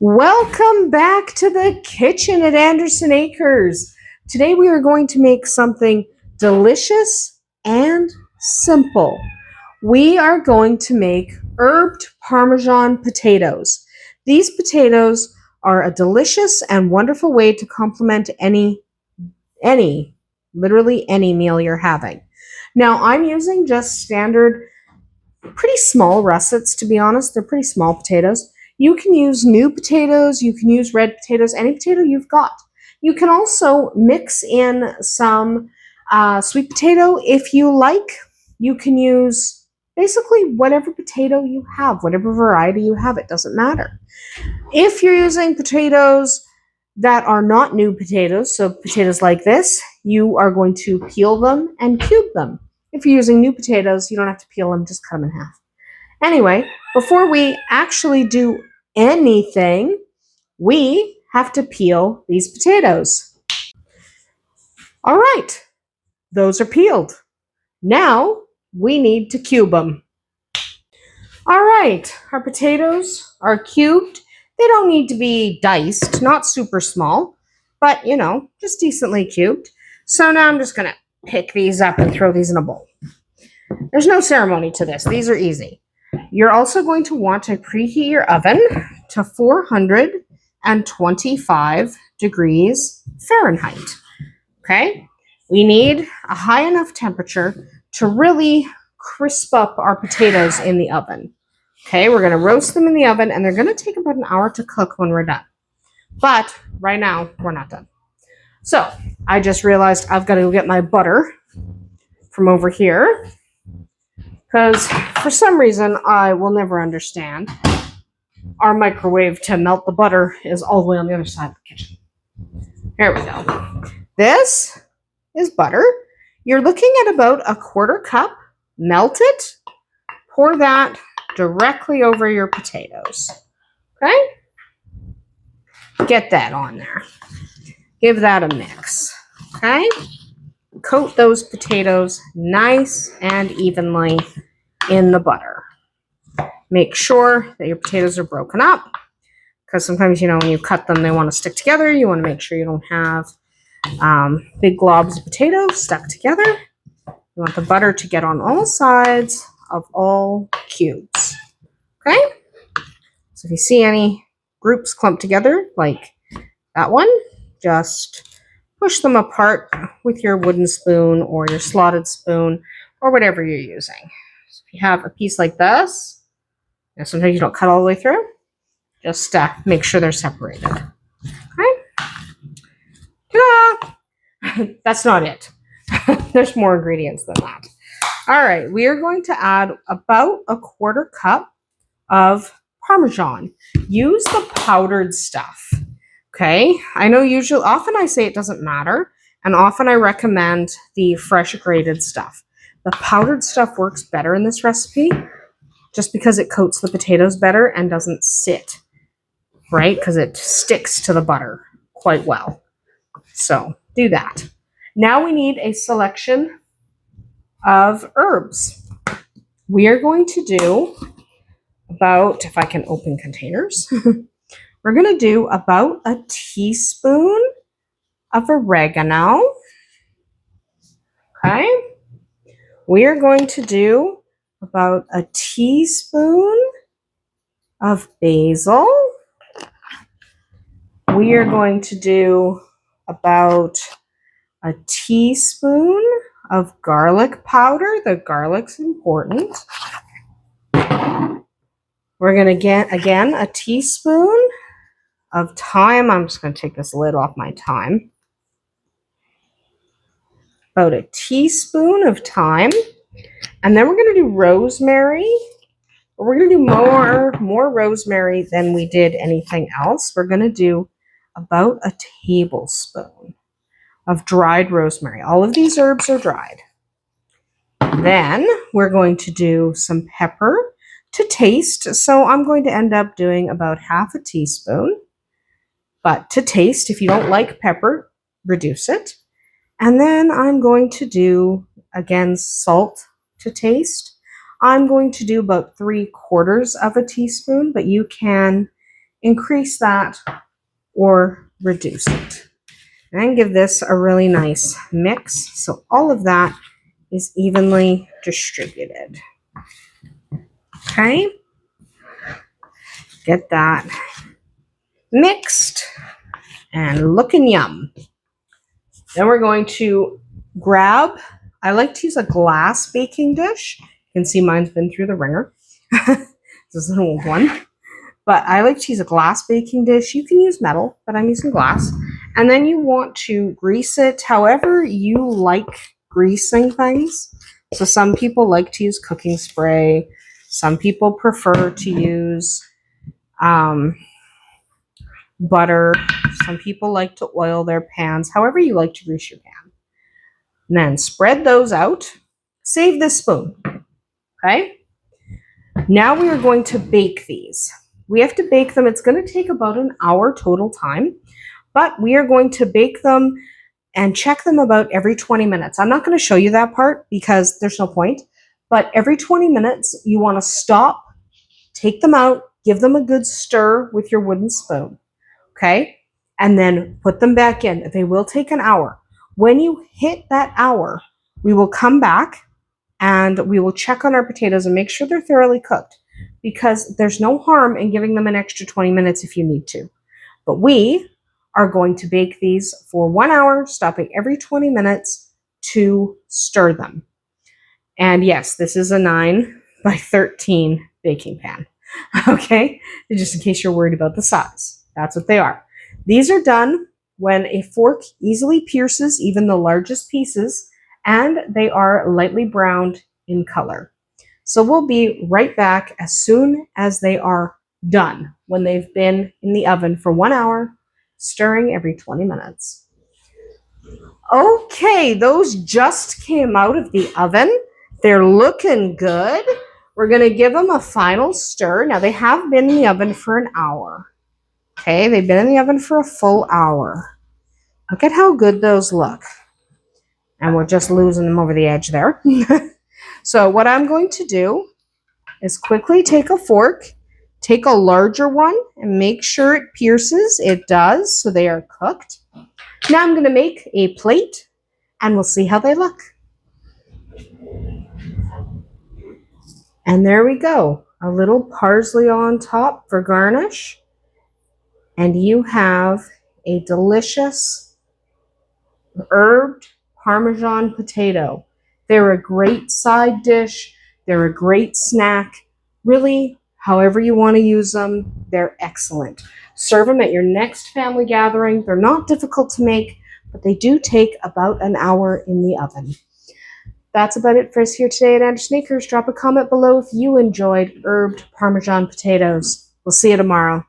Welcome back to the kitchen at Andersen Acres. Today we are going to make something delicious and simple. We are going to make herbed Parmesan potatoes. These potatoes are a delicious and wonderful way to complement literally any meal you're having. Now I'm using just standard, pretty small russets, to be honest. They're pretty small potatoes. You can use new potatoes, you can use red potatoes, any potato you've got. You can also mix in some sweet potato if you like. You can use basically whatever potato you have, whatever variety you have, it doesn't matter. If you're using potatoes that are not new potatoes, so potatoes like this, you are going to peel them and cube them. If you're using new potatoes, you don't have to peel them, just cut them in half. Anyway, before we actually do anything, we have to peel these potatoes. All right, those are peeled. Now we need to cube them. All right, our potatoes are cubed. They don't need to be diced, not super small, but just decently cubed. So now I'm just gonna pick these up and throw these in a bowl. There's no ceremony to this. These are easy. You're also going to want to preheat your oven to 425 degrees Fahrenheit. Okay? We need a high enough temperature to really crisp up our potatoes in the oven. Okay, we're going to roast them in the oven, and they're going to take about an hour to cook when we're done. But right now, we're not done. So I just realized I've got to go get my butter from over here, because for some reason I will never understand. Our microwave to melt the butter is all the way on the other side of the kitchen. Here we go. This is butter. You're looking at about a quarter cup. Melt it. Pour that directly over your potatoes. Okay? Get that on there. Give that a mix. Okay? Coat those potatoes nice and evenly in the butter. Make sure that your potatoes are broken up, because sometimes, when you cut them, they want to stick together. You want to make sure you don't have big globs of potatoes stuck together. You want the butter to get on all sides of all cubes. Okay? So if you see any groups clumped together, like that one, just push them apart with your wooden spoon or your slotted spoon or whatever you're using. So if you have a piece like this, sometimes you don't cut all the way through, just make sure they're separated. Okay? Ta-da! That's not it. There's more ingredients than that. All right, we are going to add about a quarter cup of Parmesan. Use the powdered stuff. Okay? I know often I say it doesn't matter, and often I recommend the fresh grated stuff. The powdered stuff works better in this recipe, just because it coats the potatoes better and doesn't sit, right? Because it sticks to the butter quite well. So do that. Now we need a selection of herbs. We are going to do about, if I can open containers, we're going to do about a teaspoon of oregano. Okay. We are going to do about a teaspoon of basil. We are going to do about a teaspoon of garlic powder. The garlic's important. We're going to get, again, a teaspoon of thyme. I'm just going to take this lid off my thyme. About a teaspoon of thyme. And then we're going to do rosemary. We're going to do more rosemary than we did anything else. We're going to do about a tablespoon of dried rosemary. All of these herbs are dried. Then we're going to do some pepper to taste. So I'm going to end up doing about half a teaspoon. But to taste, if you don't like pepper, reduce it. And then I'm going to do, again, salt to taste. I'm going to do about 3/4 of a teaspoon, but you can increase that or reduce it. And give this a really nice mix so all of that is evenly distributed. Okay, get that mixed and looking yum. Then we're going to grab, I like to use a glass baking dish. You can see mine's been through the ringer. This is an old one. But I like to use a glass baking dish. You can use metal, but I'm using glass. And then you want to grease it however you like greasing things. So some people like to use cooking spray. Some people prefer to use butter. Some people like to oil their pans, however you like to grease your pan. And then spread those out. Save this spoon. Okay? Now we are going to bake these. We have to bake them. It's going to take about an hour total time, but we are going to bake them and check them about every 20 minutes. I'm not going to show you that part because there's no point, but every 20 minutes you want to stop, take them out, give them a good stir with your wooden spoon, okay? And then put them back in. They will take an hour. When you hit that hour, we will come back and we will check on our potatoes and make sure they're thoroughly cooked, because there's no harm in giving them an extra 20 minutes if you need to. But we are going to bake these for 1 hour, stopping every 20 minutes to stir them. And yes, this is a 9 by 13 baking pan. Okay, just in case you're worried about the size. That's what they are. These are done when a fork easily pierces even the largest pieces, and they are lightly browned in color. So we'll be right back as soon as they are done, when they've been in the oven for 1 hour, stirring every 20 minutes. Okay, those just came out of the oven. They're looking good. We're going to give them a final stir. Now, they have been in the oven for an hour. Okay, they've been in the oven for a full hour. Look at how good those look. And we're just losing them over the edge there. So what I'm going to do is quickly take a fork, take a larger one, and make sure it pierces. It does, so they are cooked. Now I'm going to make a plate, and we'll see how they look. And there we go. A little parsley on top for garnish. And you have a delicious herbed Parmesan potato. They're a great side dish. They're a great snack. Really, however you want to use them, they're excellent. Serve them at your next family gathering. They're not difficult to make, but they do take about an hour in the oven. That's about it for us here today at Andersen Acres. Drop a comment below if you enjoyed herbed Parmesan potatoes. We'll see you tomorrow.